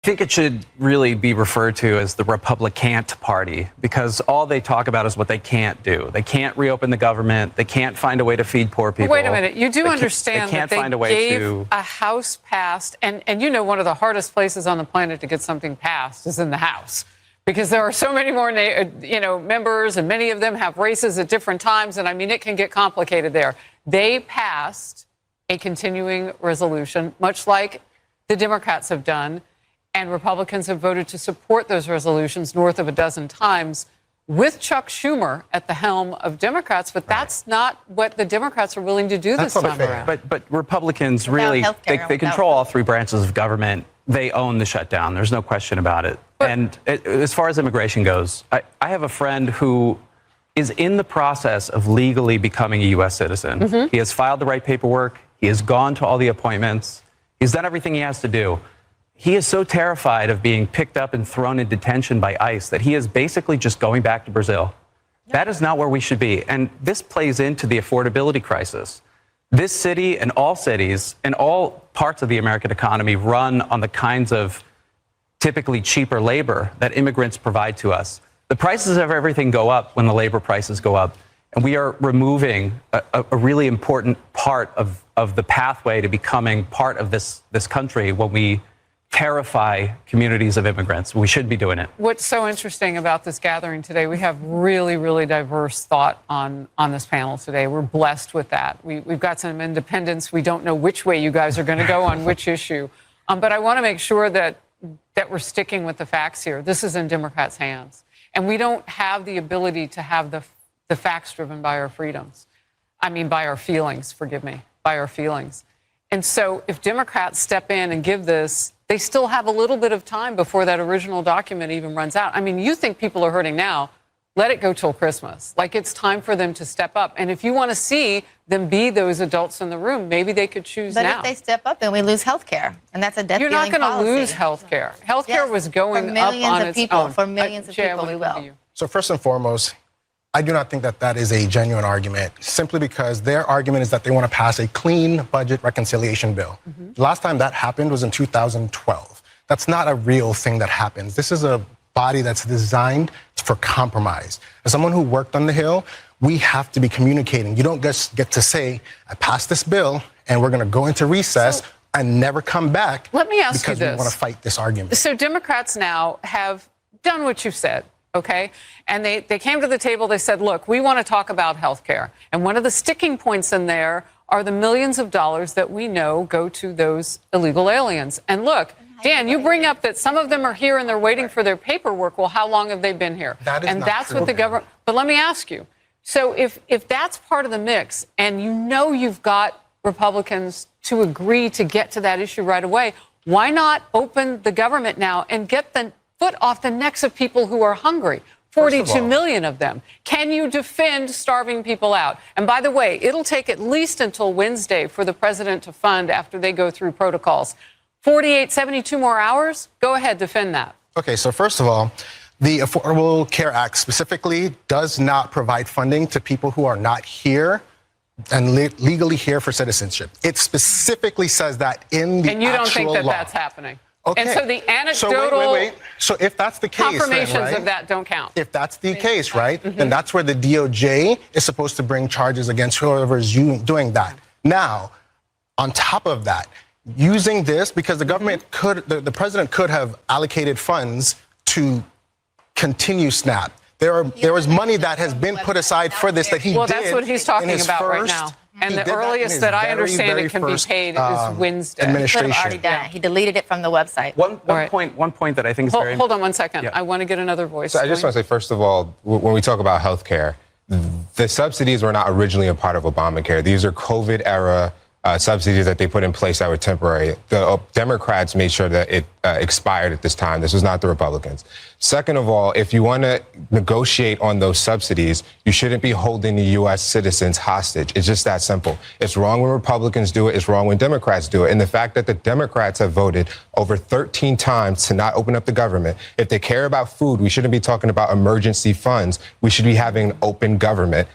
I think it should really be referred to as the Republicant Party, because all they talk about is what they can't do. They can't reopen the government. They can't find a way to feed poor people. Wait a minute. You do understand that they gave a House passed, and you know one of the hardest places on the planet to get something passed is in the House, because there are so many more members, and many of them have races at different times, and I mean, it can get complicated there. They passed a continuing resolution, much like the Democrats have done, and Republicans have voted to support those resolutions north of a dozen times with Chuck Schumer at the helm of Democrats. But that's not what the Democrats are willing to do this time around. But Republicans really, they control all three branches of government. They own the shutdown. There's no question about it. And as far as immigration goes, I have a friend who is in the process of legally becoming a U.S. citizen. He has filed the right paperwork. He has gone to all the appointments. He's done everything he has to do. He is so terrified of being picked up and thrown in detention by ICE that he is basically just going back to Brazil. That is not where we should be. And this plays into the affordability crisis. This city and all cities and all parts of the American economy run on the kinds of typically cheaper labor that immigrants provide to us. The prices of everything go up when the labor prices go up. And we are removing a really important part of the pathway to becoming part of this country when we terrify communities of immigrants. We should be doing it. What's so interesting about this gathering today, we have really, really diverse thought on this panel today. We're blessed with that. We've got some independents. We don't know which way you guys are going to go on which issue. But I want to make sure that we're sticking with the facts here. This is in Democrats' hands. And we don't have the ability to have the facts driven by our freedoms. I mean, by our feelings, forgive me, by our feelings. And so if Democrats step in and give this, they still have a little bit of time before that original document even runs out. I mean, you think people are hurting now. Let it go till Christmas. Like, it's time for them to step up. And if you want to see them be those adults in the room, maybe they could choose now. But if they step up, then we lose health care. And that's a death-dealing policy. You're not going to lose health care. Health care was going up on its own. For millions of people, we will. So first and foremost, I do not think that is a genuine argument, simply because their argument is that they want to pass a clean budget reconciliation bill. The last time that happened was in 2012. That's not a real thing that happens. This is a body that's designed for compromise. As someone who worked on the Hill, we have to be communicating. You don't just get to say, I passed this bill and we're going to go into recess and never come back. Let me ask you this. Because we want to fight this argument. So Democrats now have done what you've said. OK, and they came to the table. They said, look, we want to talk about health care. And one of the sticking points in there are the millions of dollars that we know go to those illegal aliens. And look, Dan, you bring up that some of them are here and they're waiting for their paperwork. Well, how long have they been here? And that's what the government. But let me ask you. So if that's part of the mix, and you know you've got Republicans to agree to get to that issue right away, why not open the government now and get the foot off the necks of people who are hungry? 42 million of them. Can you defend starving people out? And by the way, it'll take at least until Wednesday for the president to fund after they go through protocols. 72 more hours? Go ahead, defend that. Okay, so first of all, the Affordable Care Act specifically does not provide funding to people who are not here and legally here for citizenship. It specifically says that in the actual law. And you don't think that that's happening? Okay. And so the anecdotal wait. So if that's the case, confirmations of that don't count. If that's the case, right, then that's where the DOJ is supposed to bring charges against whoever is doing that. Now, on top of that, using this, because the government could, the president could have allocated funds to continue SNAP. There was money that has been put aside for this that he did. Well, that's what he's talking about right now. And the earliest that I understand it can be paid is Wednesday. He could have already done it. He deleted it from the website. One point that I think is very... Hold on one second. Yeah. I want to get another voice. So I just want to say, first of all, when we talk about health care, the subsidies were not originally a part of Obamacare. These are COVID-era subsidies that they put in place that were temporary. The Democrats made sure that it expired at this time. This was not the Republicans. Second of all, if you want to negotiate on those subsidies, you shouldn't be holding the U.S. citizens hostage. It's just that simple. It's wrong when Republicans do it. It's wrong when Democrats do it. And the fact that the Democrats have voted over 13 times to not open up the government, if they care about food, we shouldn't be talking about emergency funds. We should be having an open government.